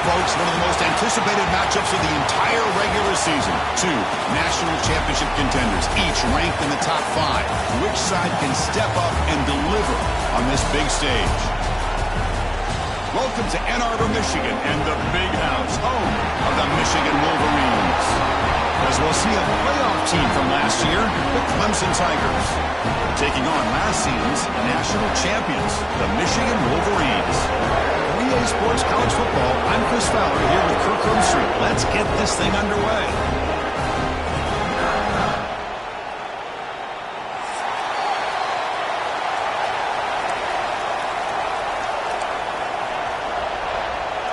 Folks, one of the most anticipated matchups of the entire regular season. Two national championship contenders, each ranked in the top 5. Which side can step up and deliver on this big stage? Welcome to Ann Arbor, Michigan, and the Big House, home of the Michigan Wolverines. As we'll see a playoff team from last year, the Clemson Tigers, taking on last season's national champions, the Michigan Wolverines. EA Sports College Football, I'm Chris Fowler here with Kirk Street. Let's get this thing underway.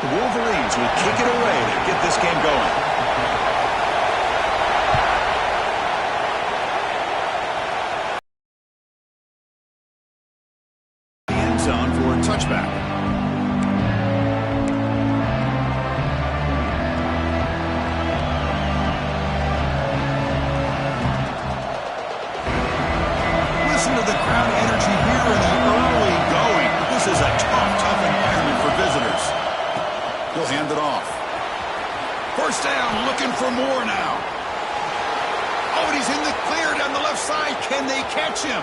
The Wolverines will kick it away to get this game going. The end zone for a touchback. Hand it off. First down, looking for more now. Oh, and he's in the clear down the left side. Can they catch him?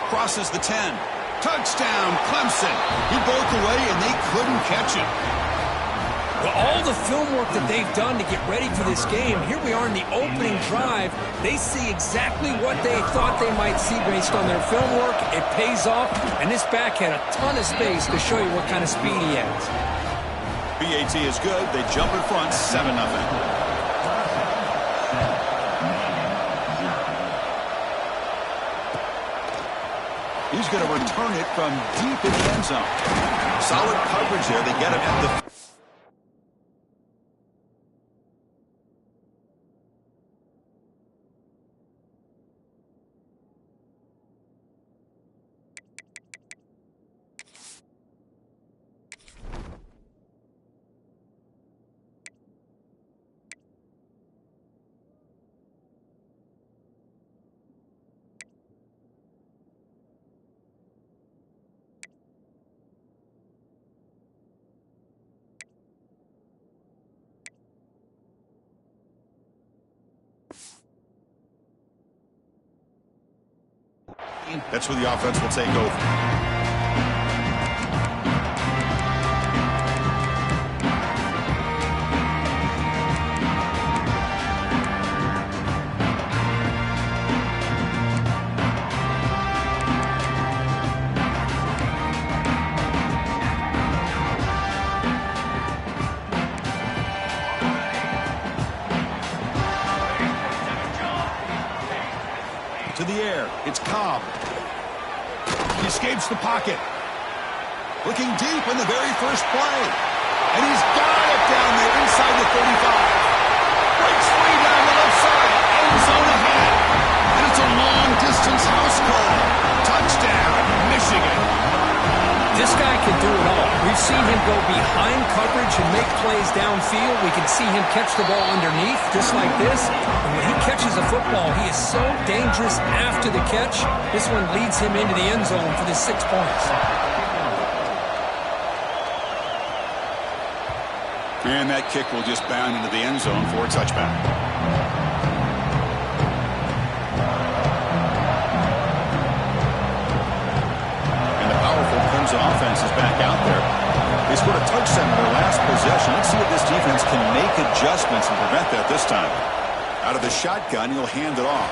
Crosses the 10. Touchdown, Clemson. He broke away, and they couldn't catch him. Well, all the film work that they've done to get ready for this game, here we are in the opening drive. They see exactly what they thought they might see based on their film work. It pays off, and this back had a ton of space to show you what kind of speed he has. BAT is good. They jump in front, 7-0. He's going to return it from deep in the end zone. Solid coverage there. They get him at the... That's where the offense will take over. To the air, it's Cobb. He escapes the pocket. Looking deep in the very first play. And he's got it down there inside the 35. Breaks free down the left side. End zone ahead. And it's a long-distance house call. Touchdown, Michigan. This guy can do it all. We've seen him go behind coverage and make plays downfield. We can see him catch the ball underneath, just like this. And when he catches a football, he is so dangerous after the catch. This one leads him into the end zone for the 6 points. And that kick will just bound into the end zone for a touchback. Offense is back out there. They scored a touchdown in their last possession. Let's see if this defense can make adjustments and prevent that this time. Out of the shotgun, he'll hand it off.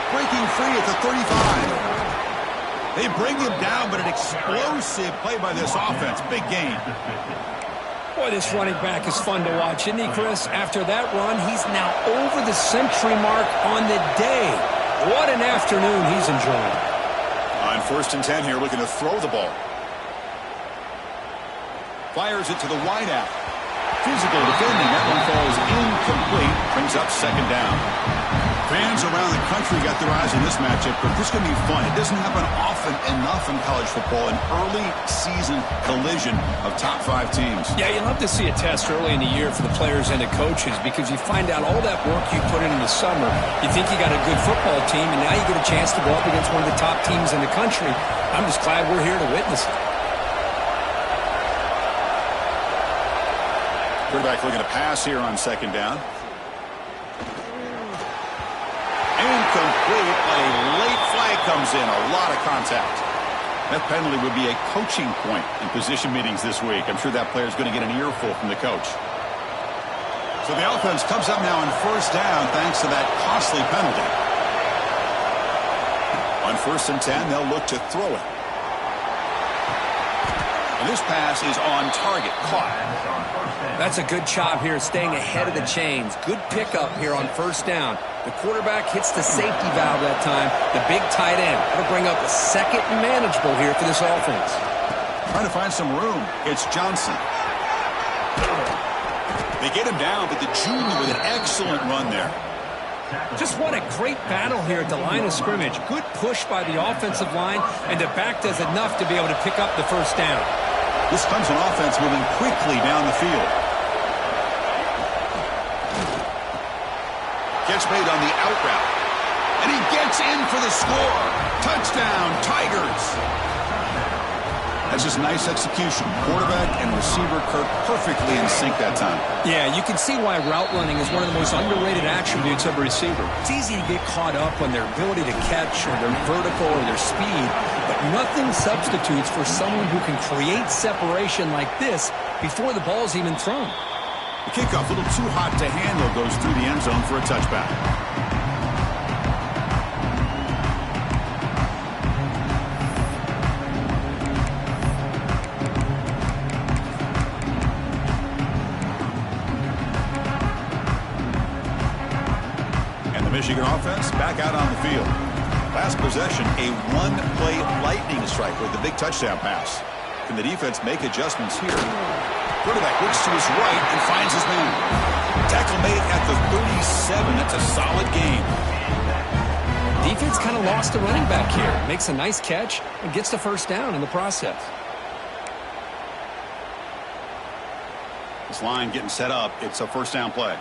Breaking free at the 35. They bring him down, but an explosive play by this offense. Big gain. Boy, this running back is fun to watch, isn't he, Chris? After that run, he's now over the century mark on the day. What an afternoon he's enjoying. On 1st and 10 here, looking to throw the ball. Fires it to the wideout. Physical defending. That one falls incomplete. Brings up 2nd down. Fans around the country got their eyes on this matchup, but this is going to be fun. It doesn't happen often enough in college football, an early season collision of top 5 teams. Yeah, you love to see a test early in the year for the players and the coaches because you find out all that work you put in the summer. You think you got a good football team, and now you get a chance to go up against one of the top teams in the country. I'm just glad we're here to witness it. Quarterback looking to pass here on 2nd down. Incomplete, but a late flag comes in. A lot of contact. That penalty would be a coaching point in position meetings this week. I'm sure that player's going to get an earful from the coach. So the offense comes up now on 1st down thanks to that costly penalty. On 1st and 10, they'll look to throw it. And this pass is on target. Caught. That's a good job here staying ahead of the chains. Good pickup here on 1st down. The quarterback hits the safety valve that time. The big tight end. That'll bring up a 2nd and manageable here for this offense. Trying to find some room. It's Johnson. They get him down, but the junior with an excellent run there. Just what a great battle here at the line of scrimmage. Good push by the offensive line, and the back does enough to be able to pick up the 1st down. This comes an offense moving quickly down the field. Gets made on the out route. And he gets in for the score. Touchdown, Tigers. That's just nice execution. Quarterback and receiver Kirk perfectly in sync that time. Yeah, you can see why route running is one of the most underrated attributes of a receiver. It's easy to get caught up on their ability to catch or their vertical or their speed, but nothing substitutes for someone who can create separation like this before the ball's even thrown. The kickoff, a little too hot to handle, goes through the end zone for a touchback. And the Michigan offense back out on the field. Last possession, a one-play lightning strike with the big touchdown pass. Can the defense make adjustments here? Quarterback looks to his right and finds his man. Tackle made at the 37. That's a solid gain. Defense kind of lost the running back here. Makes a nice catch and gets the 1st down in the process. This line getting set up. It's a 1st down play.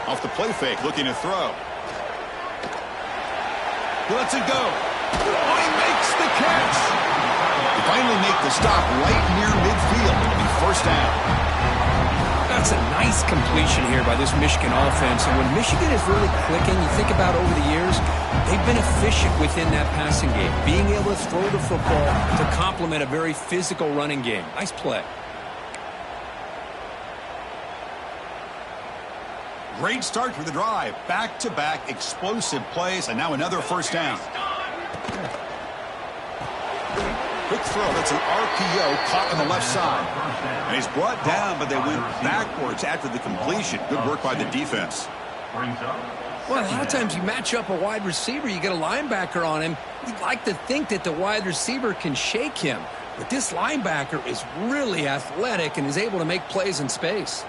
Off the play fake, looking to throw. He lets it go. Oh, he makes the catch. They finally make the stop right near midfield. It'll be 1st down. That's a nice completion here by this Michigan offense. And when Michigan is really clicking, you think about over the years, they've been efficient within that passing game, being able to throw the football to complement a very physical running game. Nice play. Great start for the drive. Back-to-back explosive plays, and now another 1st down. Quick throw. That's an RPO caught on the left side. And he's brought down, but they went backwards after the completion. Good work by the defense. Well, a lot of times you match up a wide receiver, you get a linebacker on him. You'd like to think that the wide receiver can shake him. But this linebacker is really athletic and is able to make plays in space.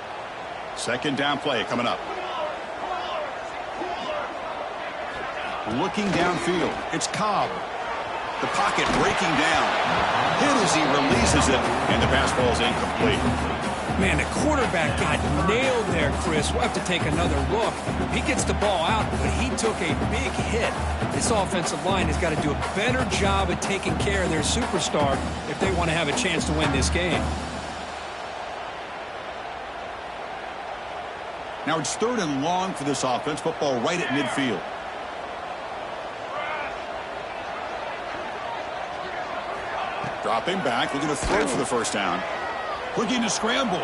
2nd down play coming up. Looking downfield. It's Cobb. The pocket breaking down. Hit as he releases it, and the pass ball's incomplete. Man, the quarterback got nailed there, Chris. We'll have to take another look. He gets the ball out, but he took a big hit. This offensive line has got to do a better job at taking care of their superstar if they want to have a chance to win this game. Now it's 3rd and long for this offense. Football right at midfield. Dropping back, looking to throw for the 1st down. Looking to scramble.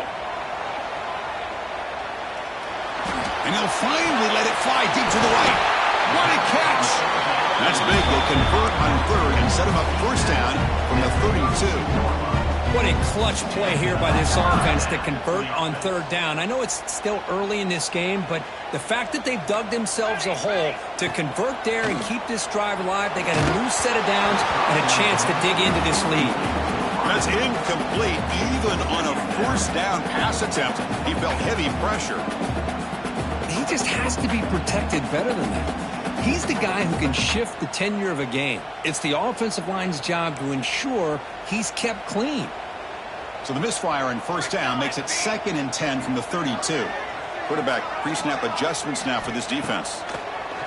And he'll finally let it fly deep to the right. What a catch! That's big. They convert on third and set him up first down from the 32. What a clutch play here by this offense to convert on third down. I know it's still early in this game, but the fact that they've dug themselves a hole to convert there and keep this drive alive, they got a new set of downs and a chance to dig into this lead. That's incomplete. Even on a first down pass attempt, he felt heavy pressure. He just has to be protected better than that. He's the guy who can shift the tenure of a game. It's the offensive line's job to ensure he's kept clean. So the misfire on first down makes it 2nd and 10 from the 32. Quarterback pre-snap adjustments now for this defense.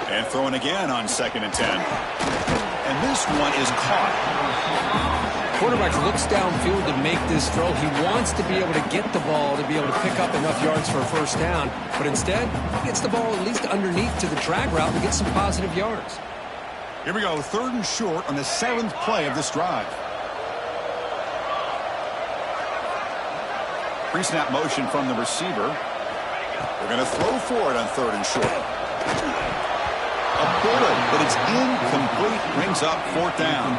And throwing again on 2nd and 10. And this one is caught. Quarterback looks downfield to make this throw. He wants to be able to get the ball to be able to pick up enough yards for a first down. But instead, he gets the ball at least underneath to the drag route and gets some positive yards. Here we go, 3rd and short on the 7th play of this drive. Pre-snap motion from the receiver. They're going to throw for it on 3rd and short. A bullet, but it's incomplete. Brings up 4th down.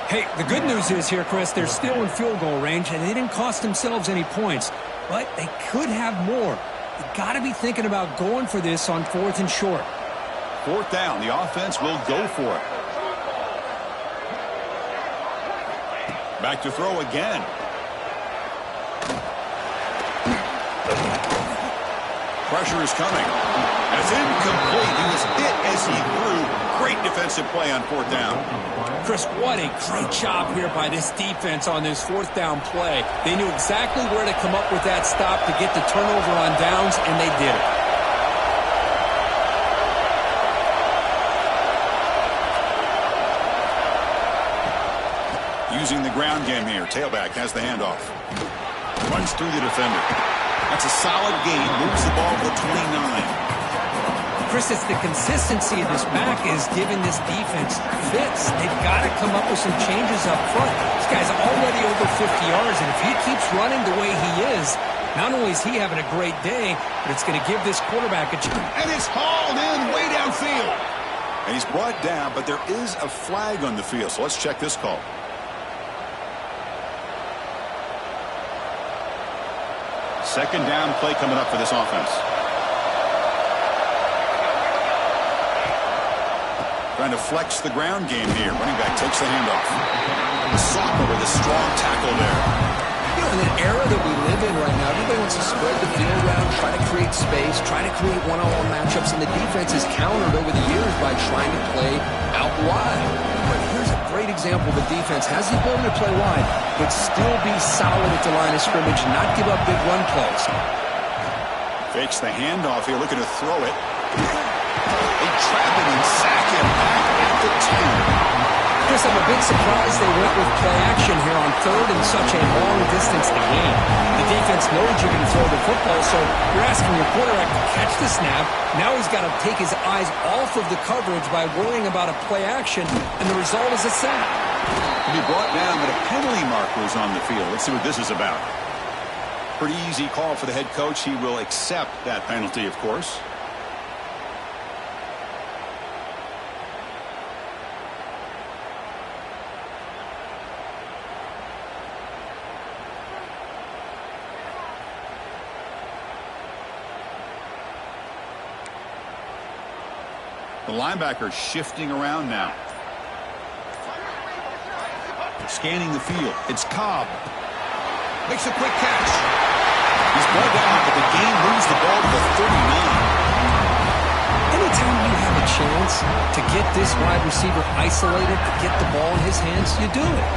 Hey, the good news is here, Chris, they're still in field goal range, and they didn't cost themselves any points. But they could have more. You got to be thinking about going for this on 4th and short. 4th down. The offense will go for it. Back to throw again. Pressure is coming. That's incomplete. He was hit as he threw. Great defensive play on 4th down. Chris, what a great job here by this defense on this 4th down play. They knew exactly where to come up with that stop to get the turnover on downs, and they did it. Using the ground game here. Tailback has the handoff. Runs through the defender. That's a solid gain. Moves the ball to the 29. Chris, it's the consistency of this back is giving this defense fits. They've got to come up with some changes up front. This guy's already over 50 yards, and if he keeps running the way he is, not only is he having a great day, but it's going to give this quarterback a chance. And it's hauled in way downfield. And he's brought down, but there is a flag on the field, so let's check this call. Second down play coming up for this offense. Trying to flex the ground game here. Running back takes the handoff. Soccer with a strong tackle there. You know, in an era that we live in right now, everybody wants to spread the field around, try to create space, try to create one-on-one matchups, and the defense is countered over the years by trying to play out wide. But here's a great example of a defense has the ability to play wide, but still be solid at the line of scrimmage, not give up big run plays. Fakes the handoff here, looking to throw it. They trap him and sack him back at the 10. Chris, I'm a bit surprised they went with play action here on 3rd and such a long distance to gain. The defense knows you're going to throw the football, so you're asking your quarterback to catch the snap. Now he's got to take his eyes off of the coverage by worrying about a play action, and the result is a sack. He'll be brought down, but a penalty marker is on the field. Let's see what this is about. Pretty easy call for the head coach. He will accept that penalty, of course. The linebacker shifting around now. Scanning the field. It's Cobb. Makes a quick catch. He's brought down, but the game moves the ball to the 39. Anytime you have a chance to get this wide receiver isolated, to get the ball in his hands, you do it.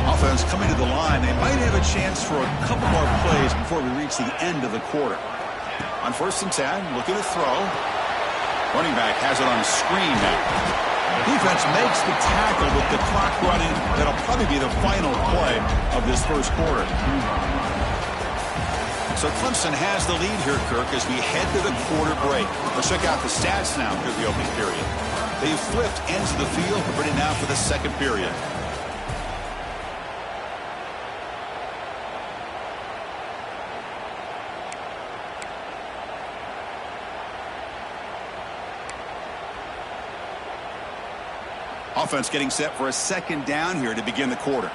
Offense coming to the line. They might have a chance for a couple more plays before we reach the end of the quarter. On 1st and 10, looking to throw. Running back has it on a screen now. Defense makes the tackle with the clock running. That'll probably be the final play of this first quarter. So Clemson has the lead here, Kirk, as we head to the quarter break. Let's check out the stats now through the opening period. They've flipped ends of the field. We're ready now for the second period. Offense getting set for a second down here to begin the quarter.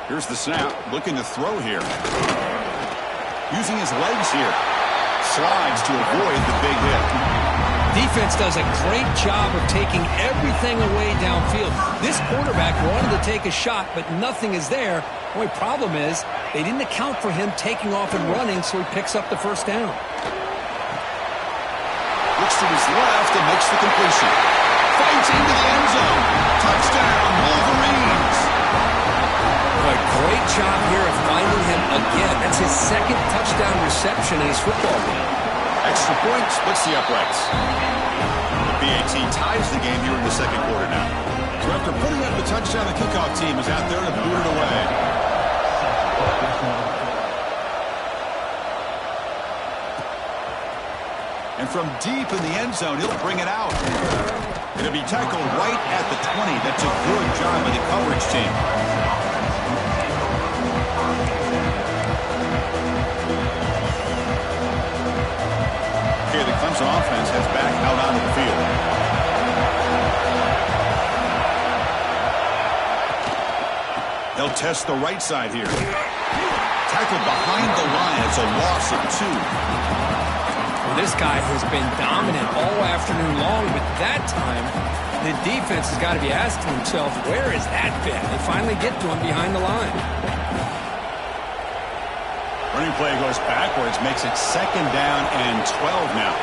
Here's the snap, looking to throw here. Using his legs here. Slides to avoid the big hit. Defense does a great job of taking everything away downfield. This quarterback wanted to take a shot, but nothing is there. The only problem is they didn't account for him taking off and running, so he picks up the first down. Looks to his left and makes the completion. Fights into the end zone. Touchdown, Wolverines. A great job here of finding him again. That's his second touchdown reception in his football game. Extra point splits the uprights. The BAT ties the game here in the second quarter now. So after putting up the touchdown, the kickoff team is out there to boot it away. And from deep in the end zone, he'll bring it out. It'll be tackled right at the 20. That's a good job by the coverage team. Okay, the Clemson offense heads back out onto the field. They'll test the right side here. Tackled behind the line. It's a loss of 2. Well, this guy has been dominant all afternoon long, but that time the defense has got to be asking himself, where has that been? They finally get to him behind the line. Running play goes backwards, makes it second down and 12 now.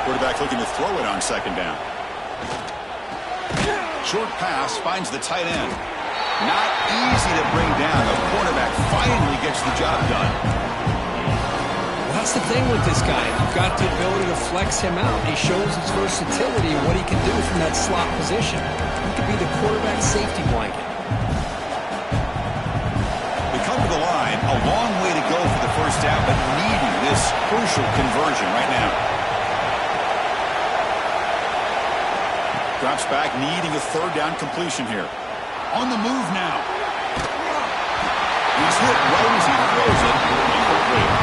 Quarterback looking to throw it on second down. Short pass finds the tight end. Not easy to bring down. The quarterback finally gets the job done. Well, that's the thing with this guy. You've got the ability to flex him out. He shows his versatility and what he can do from that slot position. He could be the quarterback safety blanket. Come to the line, a long way to go for the first down, but needing this crucial conversion right now. Drops back, needing a third down completion here. On the move now. He's hit right as he throws it. Incomplete.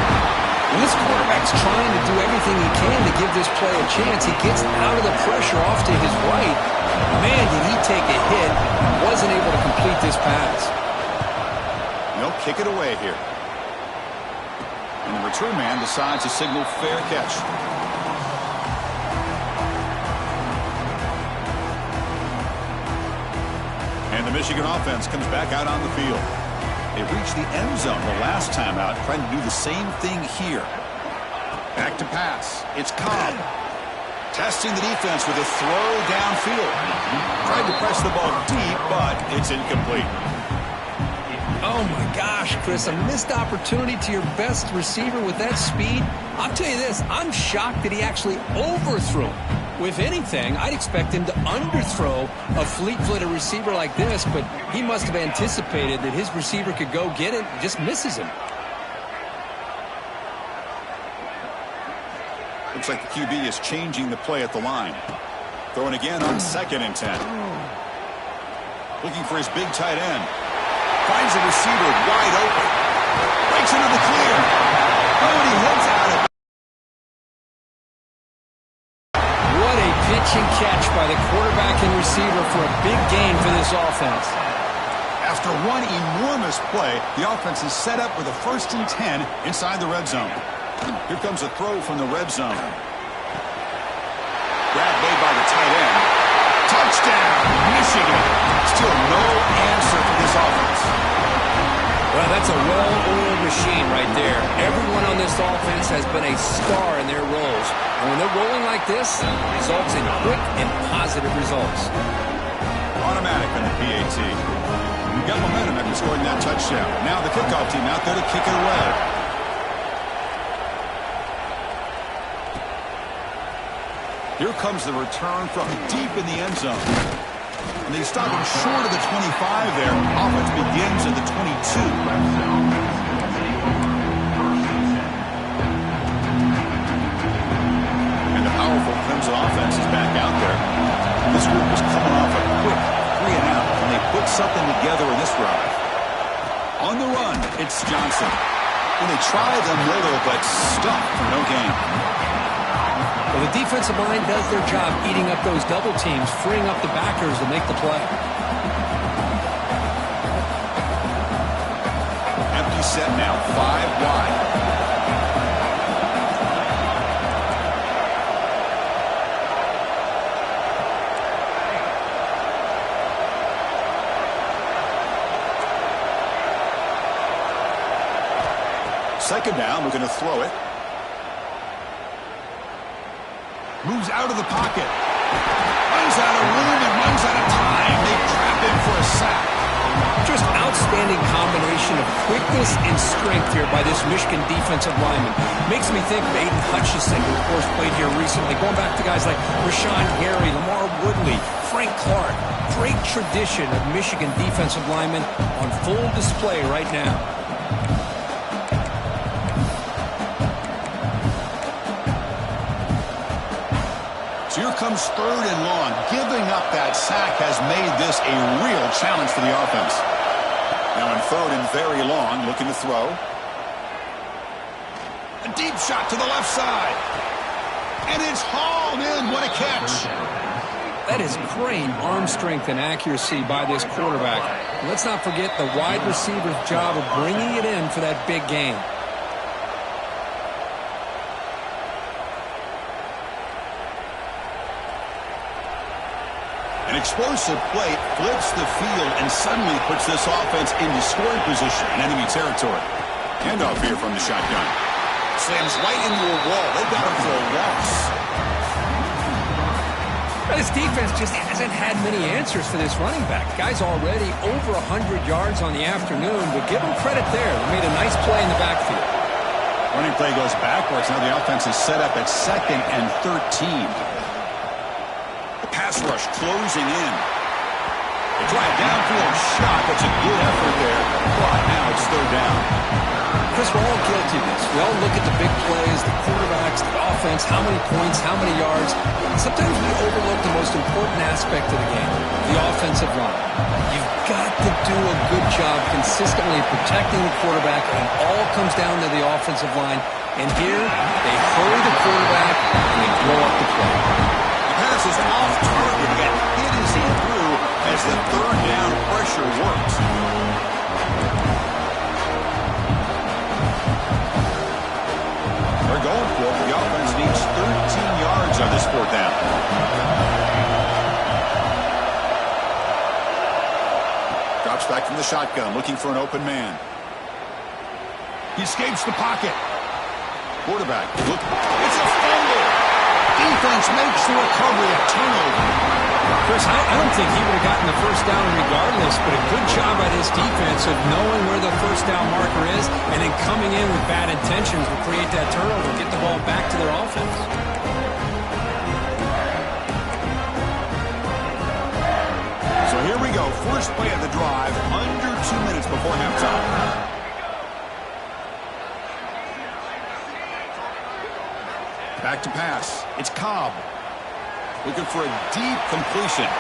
When this quarterback's trying to do everything he can to give this play a chance, he gets out of the pressure off to his right. Man, did he take a hit. Wasn't able to complete this pass. They'll kick it away here. And the return man decides to signal fair catch. And the Michigan offense comes back out on the field. They reached the end zone the last time out, trying to do the same thing here. Back to pass. It's Cobb. Testing the defense with a throw downfield. Tried to press the ball deep, but it's incomplete. Oh, my gosh, Chris, a missed opportunity to your best receiver with that speed. I'll tell you this, I'm shocked that he actually overthrew him. With anything, I'd expect him to underthrow a fleet-footed receiver like this, but he must have anticipated that his receiver could go get it and just misses him. Looks like the QB is changing the play at the line. Throwing again on 2nd and 10. Looking for his big tight end. Finds the receiver wide open. Breaks into the clear. Oh, and he heads out of it. What a pitch and catch by the quarterback and receiver for a big gain for this offense. After one enormous play, the offense is set up with a 1st and 10 inside the red zone. Here comes a throw from the red zone. Grab made by the tight end. Touchdown, Michigan. Still no answer for this offense. Well, that's a well-oiled machine right there. Everyone on this offense has been a star in their roles. And when they're rolling like this, it results in quick and positive results. Automatic on the PAT. We got momentum after scoring that touchdown. Now the kickoff team out there to kick it away. Here comes the return from deep in the end zone. And they stop him short of the 25 there. Offense begins at the 22. And the powerful Clemson offense is back out there. This group is coming off a quick 3-and-out, and they put something together in this drive. On the run, it's Johnson. And they try the middle, but stuck for no gain. Well, the defensive line does their job eating up those double teams, freeing up the backers to make the play. Empty set now, 5 wide. Second down, we're going to throw it. Moves out of the pocket. Runs out of room and runs out of time. They trap him for a sack. Just outstanding combination of quickness and strength here by this Michigan defensive lineman. Makes me think of Aiden Hutchinson, who of course played here recently. Going back to guys like Rashawn Gary, Lamar Woodley, Frank Clark. Great tradition of Michigan defensive linemen on full display right now. Here comes third and long. Giving up that sack has made this a real challenge for the offense. Now in third and very long, looking to throw. A deep shot to the left side. And it's hauled in. What a catch. That is great arm strength and accuracy by this quarterback. Let's not forget the wide receiver's job of bringing it in for that big gain. An explosive play flips the field and suddenly puts this offense into scoring position in enemy territory. Handoff here from the shotgun. Slams right into a wall. They got him for a loss. This defense just hasn't had many answers for this running back. Guy's already over 100 yards on the afternoon, but give him credit there. They made a nice play in the backfield. Running play goes backwards. Now the offense is set up at 2nd and 13. Pass rush closing in. They try a downfield shot. That's a good effort there. But now it's third down. Chris, we're all guilty of this. We all look at the big plays, the quarterbacks, the offense, how many points, how many yards. Sometimes we overlook the most important aspect of the game, the offensive line. You've got to do a good job consistently protecting the quarterback, and it all comes down to the offensive line. And here, they hurry the quarterback, and they blow up the play. Pass is off target, yet it is in through as the third down pressure works. They're going for it. The offense needs 13 yards on this fourth down. Drops back from the shotgun, looking for an open man. He escapes the pocket. Quarterback, look, it's a fumble. Defense makes the recovery, a turnover. Chris, I don't think he would have gotten the first down regardless, but a good job by this defense of knowing where the first down marker is and then coming in with bad intentions to create that turnover, get the ball back to their offense. So here we go, first play of the drive, under 2 minutes before halftime. Back to pass. It's Cobb. Looking for a deep completion.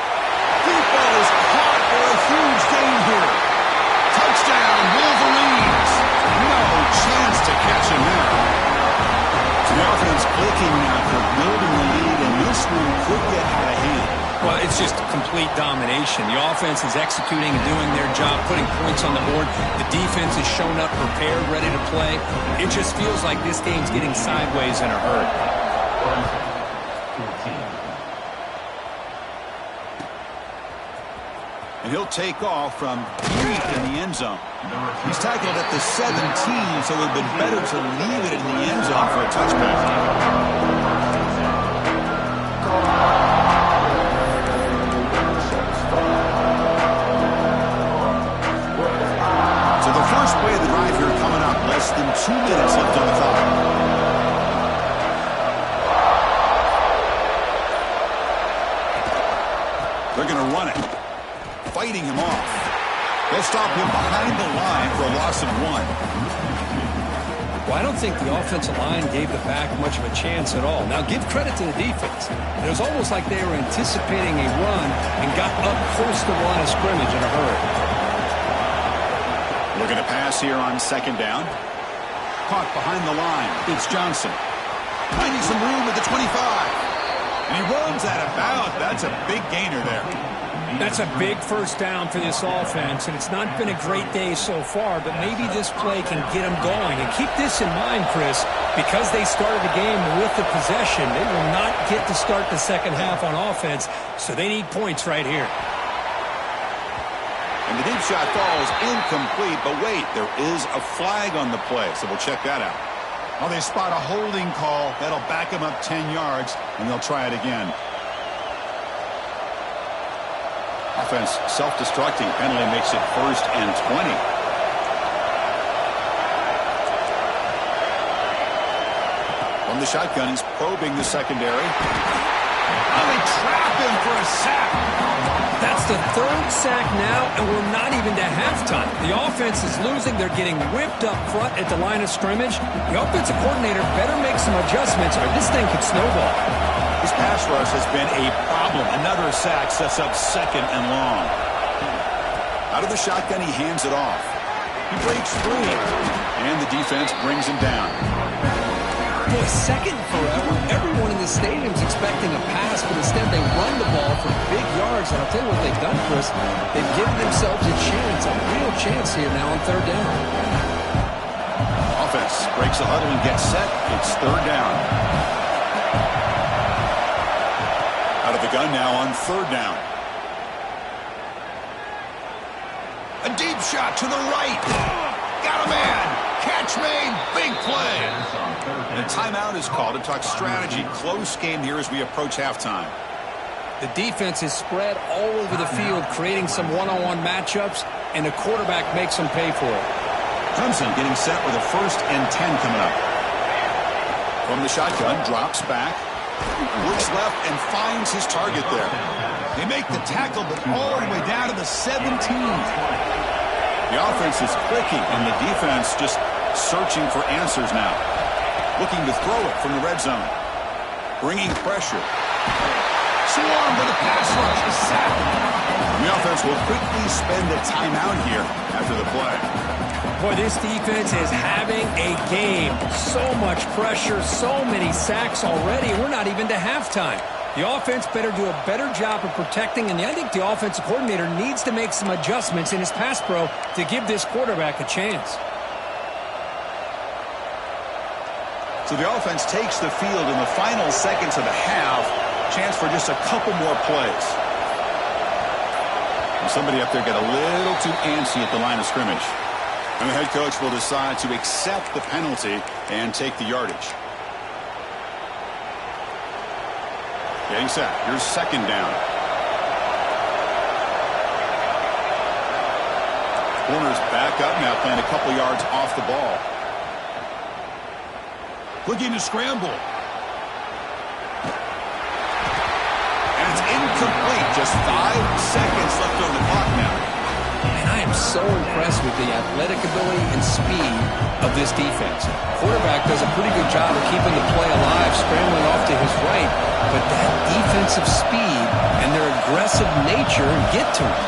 Deep ball is caught for a huge gain here. Touchdown, Wolverines. No chance to catch him there. So the offense clicking now for building the lead, and this one could get out of hand. Well, it's just complete domination. The offense is executing and doing their job, putting points on the board. The defense is shown up, prepared, ready to play. It just feels like this game's getting sideways in a hurry. And he'll take off from deep in the end zone. He's tackled at the 17, so it would have been better to leave it in the end zone for a touchback. So the first play of the drive here coming up, less than 2 minutes left on the clock. They're going to run it. Fighting him off. They'll stop him behind the line for a loss of 1. Well, I don't think the offensive line gave the back much of a chance at all. Now, give credit to the defense. It was almost like they were anticipating a run and got up close to the line of scrimmage in a hurry. Looking to pass here on second down. Caught behind the line. It's Johnson. Finding some room at the 25. And he runs out of bounds. That's a big gainer there. That's a big first down for this offense, and it's not been a great day so far, but maybe this play can get them going. And keep this in mind, Chris, because they started the game with the possession, they will not get to start the second half on offense, so they need points right here. And the deep shot falls incomplete, but wait, there is a flag on the play, so we'll check that out. Well, they spot a holding call. That'll back them up 10 yards, and they'll try it again. Offense self-destructing. Penalty makes it 1st and 20. From the shotgun, he's probing the secondary. Oh, they trap him for a sack. That's the 3rd sack now, and we're not even to halftime. The offense is losing. They're getting whipped up front at the line of scrimmage. The offensive coordinator better make some adjustments, or this thing could snowball. His pass rush has been a problem. Another sack sets up 2nd and long. Out of the shotgun, he hands it off. He breaks free, and the defense brings him down. Boy, 2nd and forever. Everyone in the stadium is expecting a pass, but instead they run the ball for big yards. And I'll tell you what they've done, Chris. They've given themselves a chance, a real chance here now on 3rd down. Offense breaks the huddle and gets set. It's 3rd down. Out of the gun now on 3rd down. A deep shot to the right. Got a man. Catch made. Big play. And a timeout is called to talk strategy. Close game here as we approach halftime. The defense is spread all over the field, creating some one-on-one matchups, and the quarterback makes them pay for it. Clemson getting set with a 1st and 10 coming up. From the shotgun, drops back. Looks left and finds his target there. They make the tackle, but all the way down to the 17. The offense is clicking, and the defense just searching for answers now. Looking to throw it from the red zone. Bringing pressure. Swarmed with a pass rush. A sack. The offense will quickly spend the timeout here after the play. Boy, this defense is having a game. So much pressure, so many sacks already. We're not even to halftime. The offense better do a better job of protecting, and I think the offensive coordinator needs to make some adjustments in his pass pro to give this quarterback a chance. So the offense takes the field in the final seconds of the half. Chance for just a couple more plays. And somebody up there got a little too antsy at the line of scrimmage. And the head coach will decide to accept the penalty and take the yardage. Getting set. Here's 2nd down. Corner's back up now, playing a couple yards off the ball. Looking to scramble. And it's incomplete. Just 5 seconds left on the clock now. And I am so impressed with the athletic ability and speed of this defense. Quarterback does a pretty good job of keeping the play alive, scrambling off to his right, but that defensive speed and their aggressive nature get to him.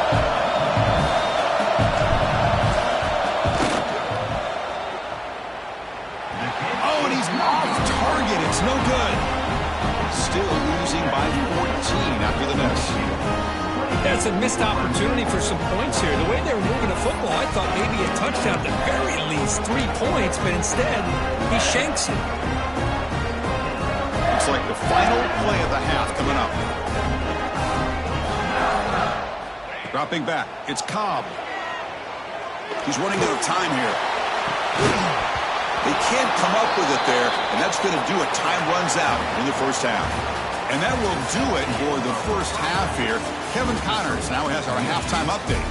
Oh, and he's off target. It's no good. Still losing by 14 after the miss. That's a missed opportunity for some points here. The way they were moving the football, I thought maybe a touchdown, at the very least 3 points, but instead, he shanks it. Looks like the final play of the half coming up. Dropping back, it's Cobb. He's running out of time here. They can't come up with it there, and that's going to do it. Time runs out in the first half. And that will do it for the first half here. Kevin Connors now has our halftime update.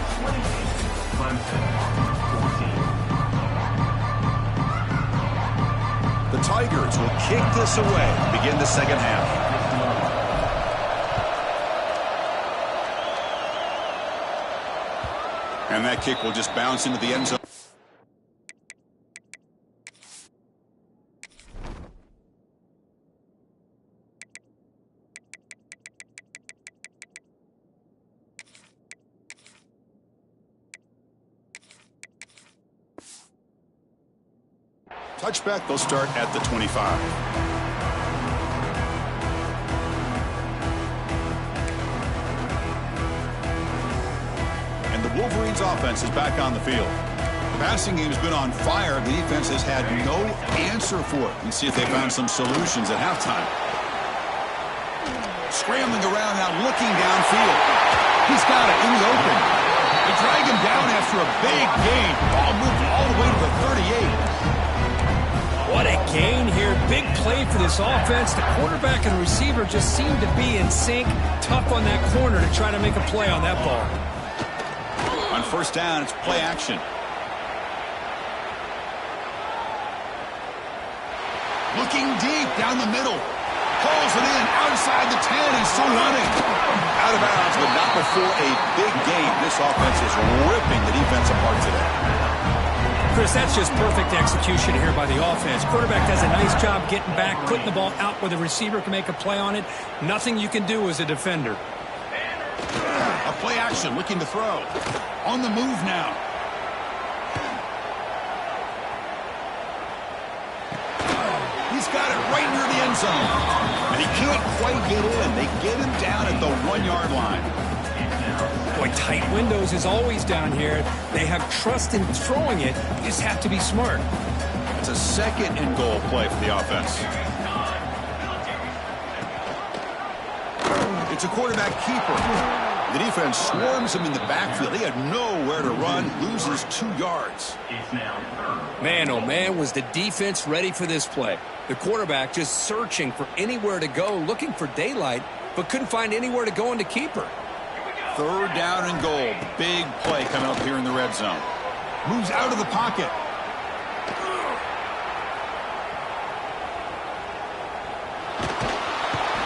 The Tigers will kick this away to begin the second half. And that kick will just bounce into the end zone. Touchback, they'll start at the 25. And the Wolverines offense is back on the field. The passing game's been on fire. The defense has had no answer for it. Let's see if they found some solutions at halftime. Scrambling around now, looking downfield. He's got it in the open. They drag him down after a big gain. Ball moved all the way to the 38. What a gain here. Big play for this offense. The quarterback and receiver just seem to be in sync. Tough on that corner to try to make a play on that ball. On first down, it's play action. Looking deep down the middle. Pulls it in outside the 10. He's still running. Out of bounds, but not before a big game. This offense is ripping the defense apart today. Chris, that's just perfect execution here by the offense. Quarterback does a nice job getting back, putting the ball out where the receiver can make a play on it. Nothing you can do as a defender. A play action, looking to throw. On the move now. He's got it right near the end zone. And he can't quite get in. They get him down at the 1-yard line. Boy, tight windows is always down here. They have trust in throwing it. You just have to be smart. It's a second and goal play for the offense. It's a quarterback keeper. The defense swarms him in the backfield. He had nowhere to run, loses 2 yards. Man, oh man, was the defense ready for this play. The quarterback just searching for anywhere to go, looking for daylight, but couldn't find anywhere to go into keeper. Third down and goal. Big play coming up here in the red zone. Moves out of the pocket.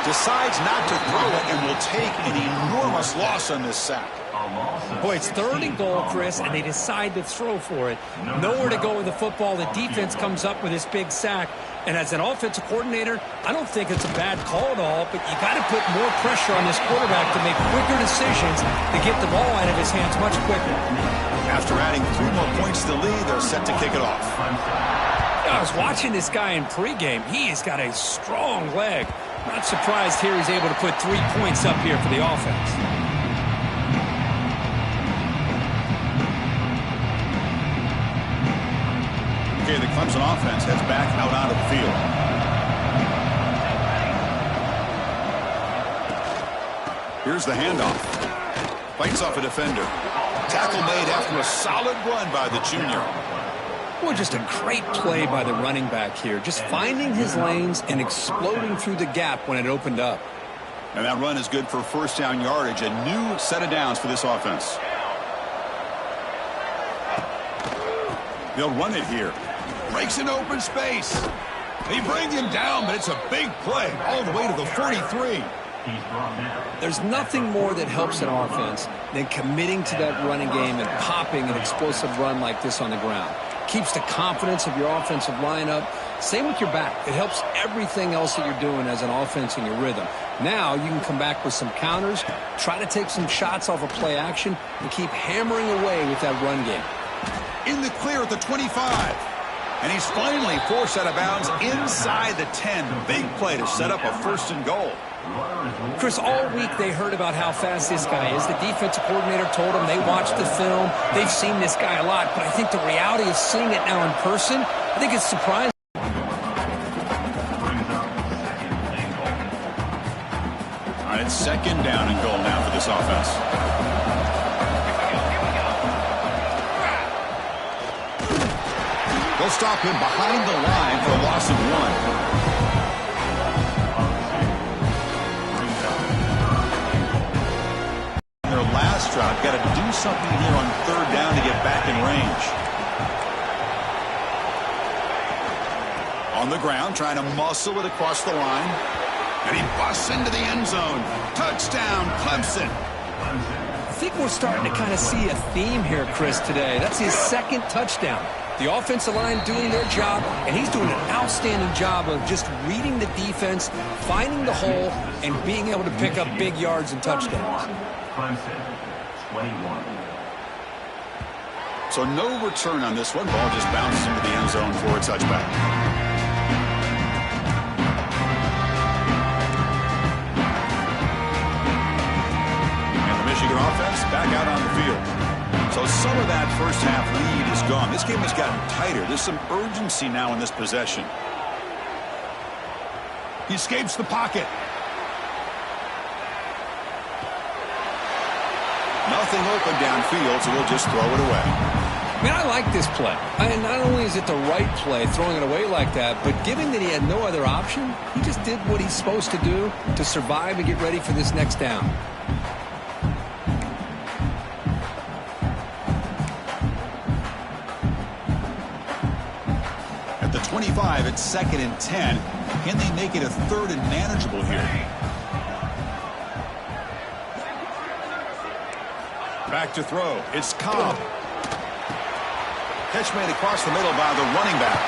Decides not to throw it and will take an enormous loss on this sack. Boy, it's third and goal, Chris, and they decide to throw for it. Nowhere to go with the football. The defense comes up with this big sack. And as an offensive coordinator, I don't think it's a bad call at all, but you got to put more pressure on this quarterback to make quicker decisions to get the ball out of his hands much quicker. After adding 3 more points to the lead, they're set to kick it off. I was watching this guy in pregame. He has got a strong leg. Not surprised here he's able to put 3 points up here for the offense. Okay, the Clemson offense heads back out onto the field. Here's the handoff. Fights off a defender. Tackle made after a solid run by the junior. Well, just a great play by the running back here. Just finding his lanes and exploding through the gap when it opened up. And that run is good for first down yardage. A new set of downs for this offense. They'll run it here. Breaks an open space. They bring him down, but it's a big play all the way to the 43. There's nothing more that helps an offense than committing to that running game and popping an explosive run like this on the ground. Keeps the confidence of your offensive lineup. Same with your back. It helps everything else that you're doing as an offense in your rhythm. Now you can come back with some counters, try to take some shots off of play action, and keep hammering away with that run game. In the clear at the 25. And he's finally forced out of bounds inside the 10. Big play to set up a first and goal. Chris, all week they heard about how fast this guy is. The defensive coordinator told them they watched the film. They've seen this guy a lot. But I think the reality of seeing it now in person, I think it's surprising. All right, it's second down and goal now for this offense. They'll stop him behind the line for a loss of 1. Last drive, got to do something here on third down to get back in range. On the ground, trying to muscle it across the line. And he busts into the end zone. Touchdown, Clemson. I think we're starting to kind of see a theme here, Chris, today. That's his second touchdown. The offensive line doing their job, and he's doing an outstanding job of just reading the defense, finding the hole, and being able to pick up big yards and touchdowns. Clemson, 21. So no return on this one. Ball just bounces into the end zone for a touchback. And the Michigan offense back out on the field. So some of that first half lead is gone. This game has gotten tighter. There's some urgency now in this possession. He escapes the pocket. Nothing open downfield, so we'll just throw it away. Man, I like this play. Not only is it the right play, throwing it away like that, but given that he had no other option, he just did what he's supposed to do to survive and get ready for this next down. At the 25, it's 2nd and 10. Can they make it a 3rd and manageable here? Back to throw. It's Cobb. Catch made across the middle by the running back.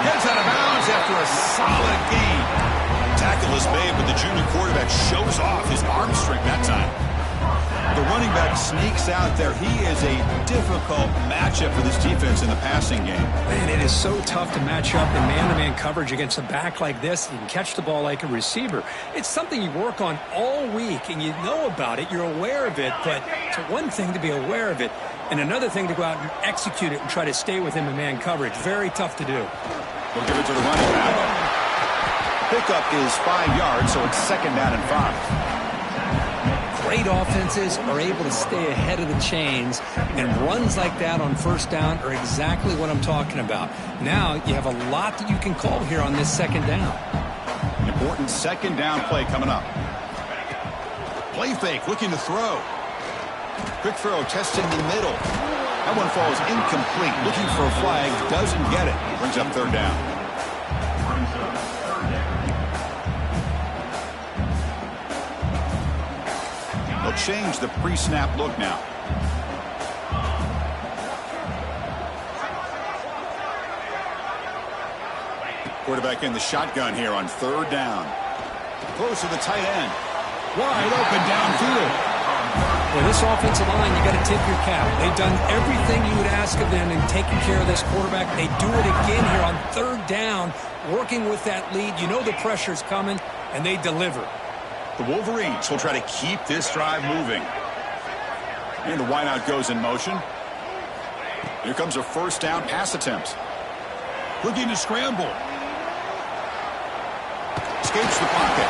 Heads out of bounds after a solid gain. Tackle is made, but the junior quarterback shows off his arm strength that time. The running back sneaks out there. He is a difficult matchup for this defense in the passing game. Man, it is so tough to match up in man-to-man coverage against a back like this. You can catch the ball like a receiver. It's something you work on all week, and you know about it. You're aware of it, but it's one thing to be aware of it, and another thing to go out and execute it and try to stay with him in man coverage. Very tough to do. We'll give it to the running back. Pickup is 5 yards, so it's 2nd down and 5. Great offenses are able to stay ahead of the chains, and runs like that on first down are exactly what I'm talking about. Now you have a lot that you can call here on this 2nd down. Important 2nd down play coming up. Play fake, looking to throw. Quick throw, testing the middle. That one falls incomplete. Looking for a flag, doesn't get it. Brings up 3rd down. They'll change the pre-snap look now. Quarterback in the shotgun here on 3rd down. Close to the tight end. Wide open downfield. Well, this offensive line, you got to tip your cap. They've done everything you would ask of them in taking care of this quarterback. They do it again here on 3rd down, working with that lead. You know the pressure's coming, and they deliver. The Wolverines will try to keep this drive moving. And the wideout goes in motion. Here comes a 1st down pass attempt. Looking to scramble. Escapes the pocket.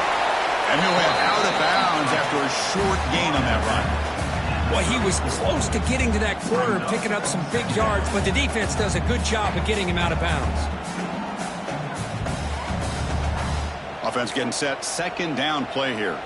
And he'll have out of bounds after a short gain on that run. Well, he was close to getting to that corner and picking up some big yards, but the defense does a good job of getting him out of bounds. Offense getting set. 2nd down play here.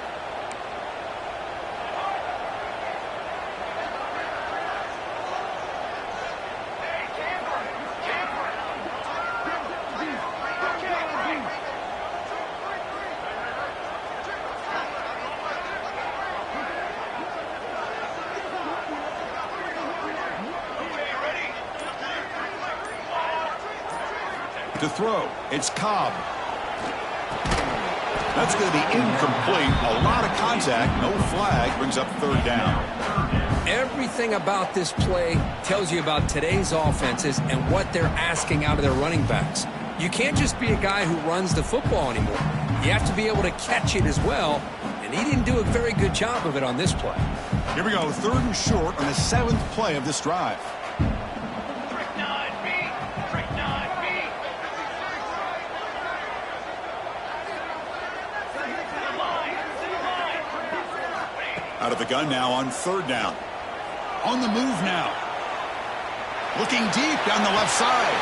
To throw, it's Cobb. That's going to be incomplete. A lot of contact, no flag, brings up 3rd down. Everything about this play tells you about today's offenses and what they're asking out of their running backs. You can't just be a guy who runs the football anymore. You have to be able to catch it as well, and he didn't do a very good job of it on this play. Here we go, 3rd and short on the 7th play of this drive. Out of the gun now on 3rd down. On the move now. Looking deep down the left side.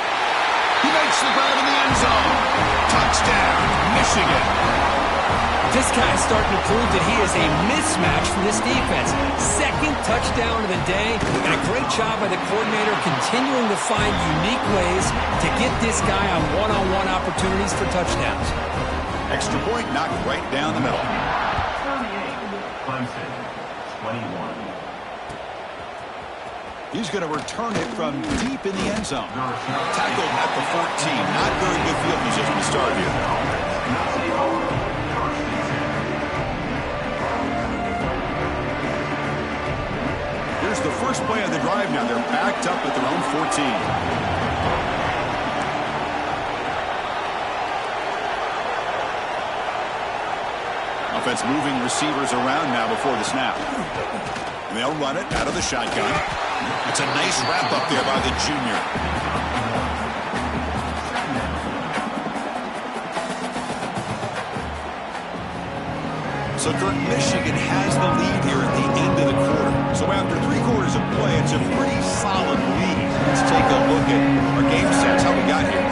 He makes the grab in the end zone. Touchdown, Michigan. This guy is starting to prove that he is a mismatch for this defense. 2nd touchdown of the day, and a great job by the coordinator continuing to find unique ways to get this guy on one-on-one opportunities for touchdowns. Extra point knocked right down the middle. 21. He's going to return it from deep in the end zone. Tackled at the 14. Not very good field position to start here. Here's the 1st first play of the drive now. They're backed up at their own 14. Offense moving receivers around now before the snap. And they'll run it out of the shotgun. It's a nice wrap up there by the junior. So Kurt, Michigan has the lead here at the end of the quarter. So after 3 quarters of play, it's a pretty solid lead. Let's take a look at our game stats, how we got here.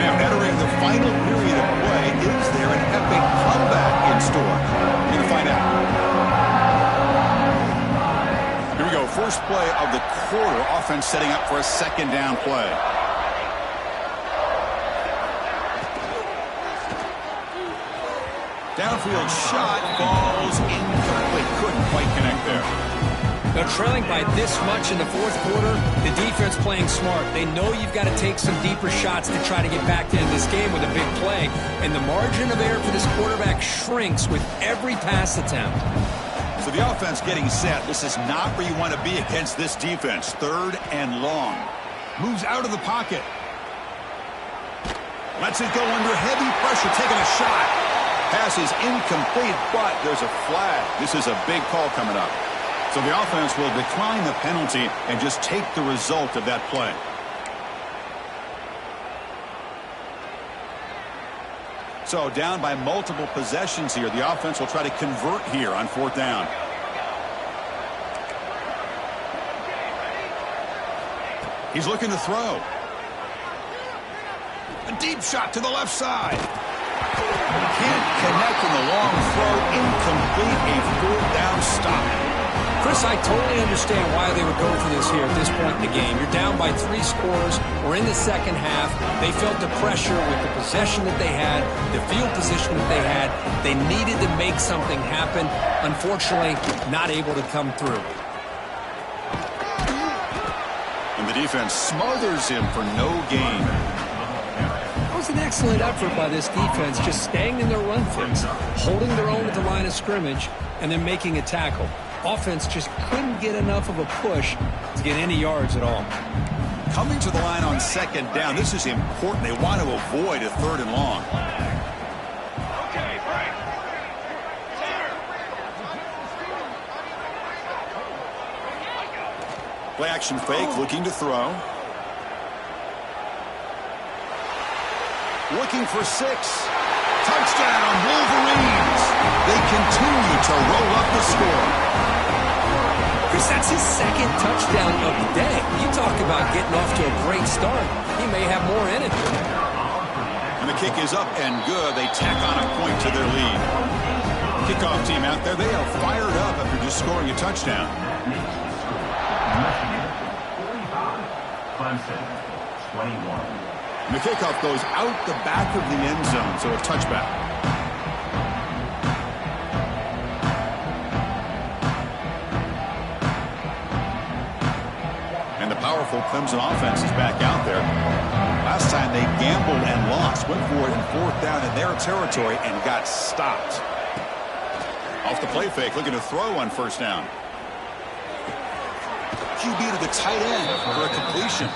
Now entering the final period of play, is there an epic comeback in store? We're going to find out. Here we go, first play of the quarter. Offense setting up for a second down play. Downfield shot falls incomplete. Couldn't quite connect there. They're trailing by this much in the fourth quarter. The defense playing smart. They know you've got to take some deeper shots to try to get back into this game with a big play. And the margin of error for this quarterback shrinks with every pass attempt. So the offense getting set. This is not where you want to be against this defense. Third and long. Moves out of the pocket. Lets it go under heavy pressure, taking a shot. Pass is incomplete, but there's a flag. This is a big call coming up. So the offense will decline the penalty and just take the result of that play. So down by multiple possessions here. The offense will try to convert here on 4th down. He's looking to throw. A deep shot to the left side. Can't connect in the long throw. Incomplete. A 4th down stop. Chris, I totally understand why they would go for this here at this point in the game. You're down by 3 scores. We're in the second half. They felt the pressure with the possession that they had, the field position that they had. They needed to make something happen. Unfortunately, not able to come through. And the defense smothers him for no gain. That was an excellent effort by this defense, just staying in their run fits, holding their own at the line of scrimmage, and then making a tackle. Offense just couldn't get enough of a push to get any yards at all. Coming to the line on 2nd down, this is important. They want to avoid a 3rd and long. Play action fake, looking to throw. Looking for 6. Touchdown, Wolverines. They continue to roll up the score. Chris, that's his 2nd touchdown of the day. You talk about getting off to a great start. He may have more in it. And the kick is up and good. They tack on a point to their lead. Kickoff team out there. They are fired up after just scoring a touchdown. Clemson, 21. And the kickoff goes out the back of the end zone, so a touchback. And the powerful Clemson offense is back out there. Last time they gambled and lost. Went for it in 4th down in their territory and got stopped. Off the play fake, looking to throw on 1st down. QB to the tight end for a completion.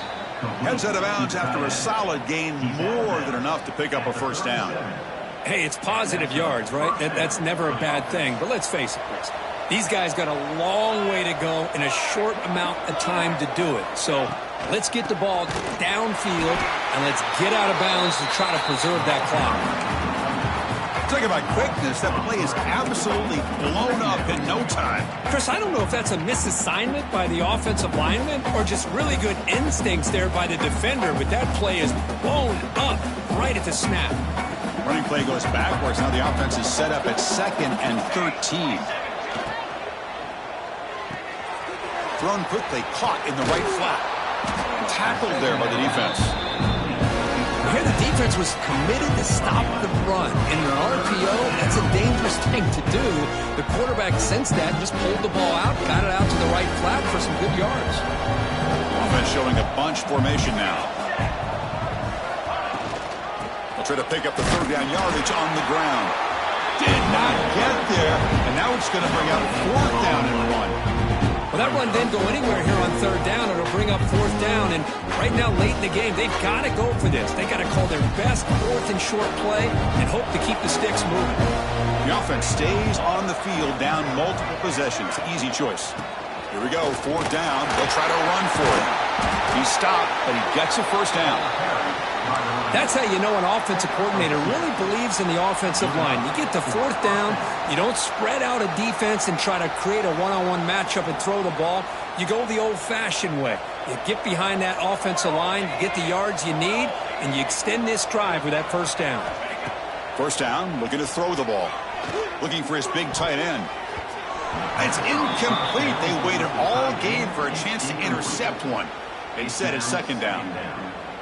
Heads out of bounds after a solid gain, more than enough to pick up a 1st down. Hey, it's positive yards, right? That's never a bad thing. But let's face it, Chris. These guys got a long way to go in a short amount of time to do it. So let's get the ball downfield and let's get out of bounds to try to preserve that clock. Talk about quickness. That play is absolutely blown up in no time. Chris, I don't know if that's a misassignment by the offensive lineman or just really good instincts there by the defender, but that play is blown up right at the snap. Running play goes backwards. Now the offense is set up at 2nd and 13. Thrown quickly, caught in the right flat. Tackled there by the defense. Here the defense was committed to stop the run. In an RPO, that's a dangerous thing to do. The quarterback sensed that, just pulled the ball out, got it out to the right flat for some good yards. Offense showing a bunch formation now. They'll try to pick up the 3rd down yardage on the ground. Did not get there, and now it's going to bring out 4th down and 1. Well, Well, that run didn't go anywhere here on third down. It'll bring up fourth down. And right now, late in the game, they've got to go for this. They've got to call their best fourth and short play and hope to keep the sticks moving. The offense stays on the field down multiple possessions. Easy choice. Here we go, fourth down. They'll try to run for it. He's stopped, but he gets a first down. That's how you know an offensive coordinator really believes in the offensive line. You get to fourth down, you don't spread out a defense and try to create a one-on-one matchup and throw the ball. You go the old-fashioned way. You get behind that offensive line, you get the yards you need, and you extend this drive with that first down. First down, looking to throw the ball. Looking for his big tight end. It's incomplete. They waited all game for a chance to intercept one. Instead, it's second down.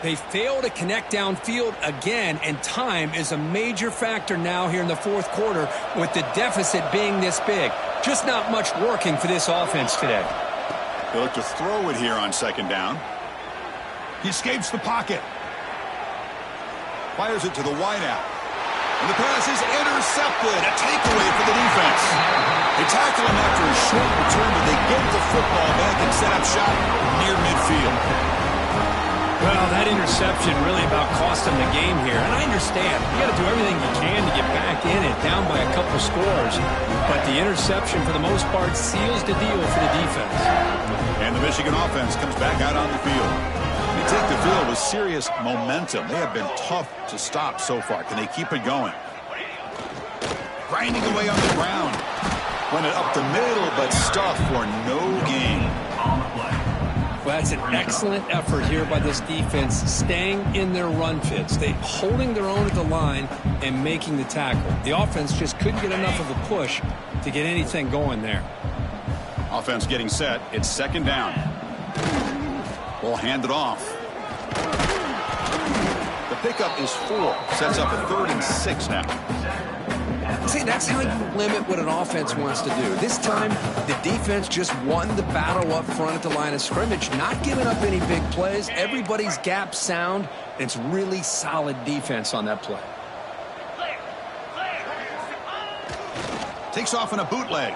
They fail to connect downfield again, and time is a major factor now here in the fourth quarter with the deficit being this big. Just not much working for this offense today. They look to throw it here on second down. He escapes the pocket. Fires it to the wideout. And the pass is intercepted. A takeaway for the defense. They tackle him after a short return, but they get the football back and set up shop near midfield. Well, that interception really about cost them the game here. And I understand. You got to do everything you can to get back in it, down by a couple scores. But the interception, for the most part, seals the deal for the defense. And the Michigan offense comes back out on the field. They take the field with serious momentum. They have been tough to stop so far. Can they keep it going? Grinding away on the ground. Run it up the middle, but stuff for no gain. Well, that's an excellent effort here by this defense, staying in their run fits. They holding their own at the line and making the tackle. The offense just couldn't get enough of a push to get anything going there. Offense getting set. It's second down. Ball handed off. The pickup is 4. Sets up a 3rd and 6 now. See, that's how you limit what an offense wants to do. This time, the defense just won the battle up front at the line of scrimmage, not giving up any big plays. Everybody's gap sound. It's really solid defense on that play. Takes off in a bootleg.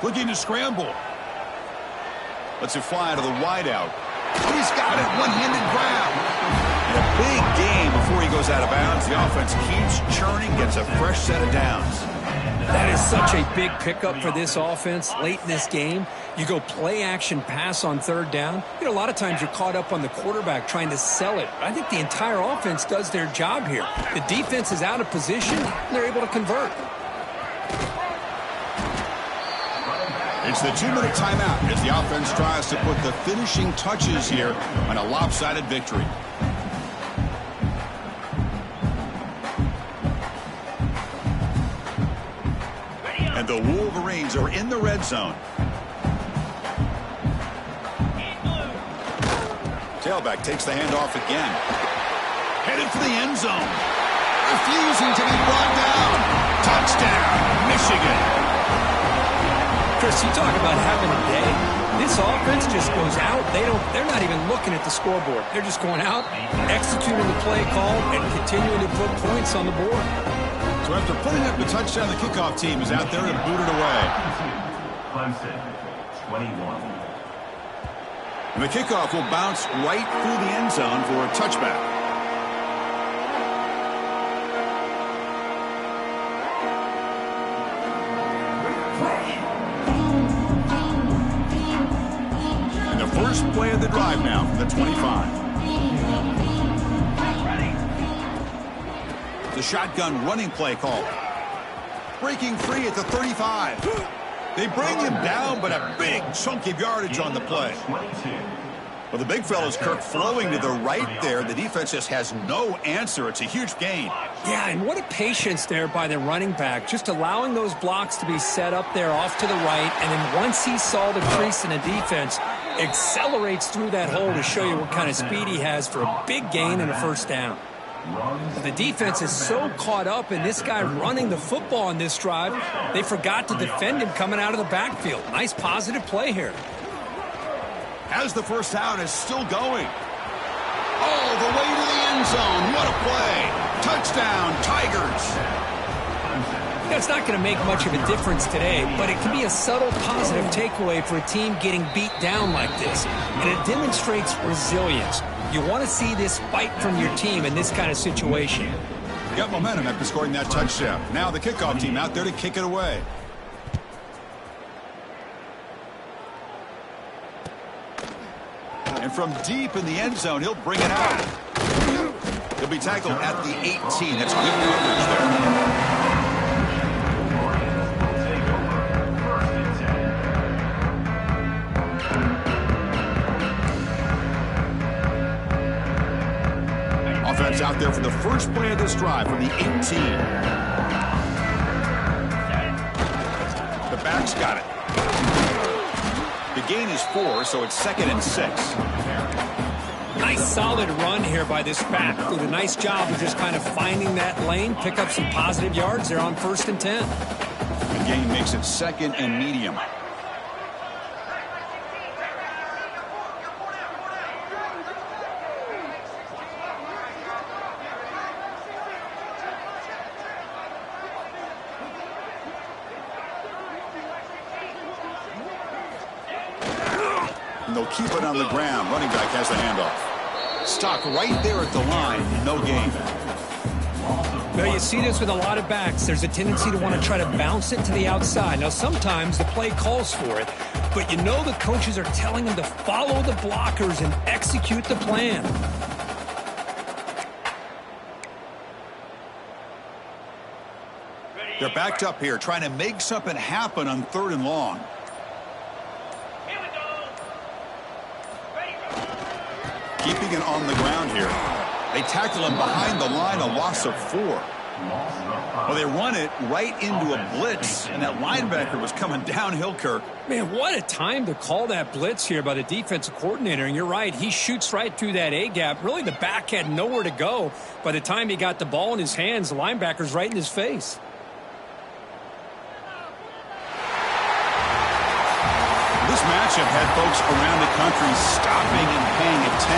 Looking to scramble. Lets it fly to the wideout. He's got it. One-handed grab. And a big game before he goes out of bounds. The offense keeps churning, gets a fresh set of downs. That is such a big pickup for this offense late in this game. You go play action pass on third down. You know, a lot of times you're caught up on the quarterback trying to sell it. I think the entire offense does their job here. The defense is out of position, and they're able to convert. It's the 2-minute timeout as the offense tries to put the finishing touches here on a lopsided victory. And the Wolverines are in the red zone. Tailback takes the handoff again. Headed for the end zone. Refusing to be brought down. Touchdown, Michigan. Chris, you talk about having a day. This offense just goes out. They're not even looking at the scoreboard. They're just going out, executing the play call, and continuing to put points on the board. So after putting up the touchdown, the kickoff team is out there and booted away. Clemson, 21. And the kickoff will bounce right through the end zone for a touchback. And the first play of the drive now from the 25. The shotgun running play call. Breaking free at the 35. They bring him down, but a big chunk of yardage on the play. Well, the big fella's Kirk flowing to the right there. The defense just has no answer. It's a huge gain. Yeah, and what a patience there by the running back, just allowing those blocks to be set up there off to the right, and then once he saw the crease in the defense, accelerates through that hole to show you what kind of speed he has for a big gain and a first down. The defense is so caught up in this guy running the football on this drive, they forgot to defend him coming out of the backfield. Nice positive play here. As the first down is still going. All the way to the end zone. What a play. Touchdown, Tigers. Yeah, That's not going to make much of a difference today, but it can be a subtle positive takeaway for a team getting beat down like this. And it demonstrates resilience. You want to see this fight from your team in this kind of situation. Got momentum after scoring that touchdown. Now the kickoff team out there to kick it away. And from deep in the end zone, he'll bring it out. He'll be tackled at the 18. That's good coverage there. Offense out there for the first play of this drive from the 18. The back's got it. The gain is 4, so it's 2nd and 6. Nice solid run here by this back. Did a nice job of just kind of finding that lane, pick up some positive yards there on 1st and 10. The gain makes it 2nd and medium. And they'll keep it on the ground. Running back has the handoff. Stopped right there at the line. No gain. Well, you see this with a lot of backs. There's a tendency to want to try to bounce it to the outside. Now, sometimes the play calls for it, but you know the coaches are telling them to follow the blockers and execute the plan. They're backed up here, trying to make something happen on 3rd and long. Keeping it on the ground here. They tackle him behind the line, a loss of 4. Well, they run it right into a blitz, and that linebacker was coming downhill, Kirk. Man, what a time to call that blitz here by the defensive coordinator. And you're right, he shoots right through that A-gap. Really, the back had nowhere to go. By the time he got the ball in his hands, the linebacker's right in his face. This matchup had folks around the country stopping and paying attention.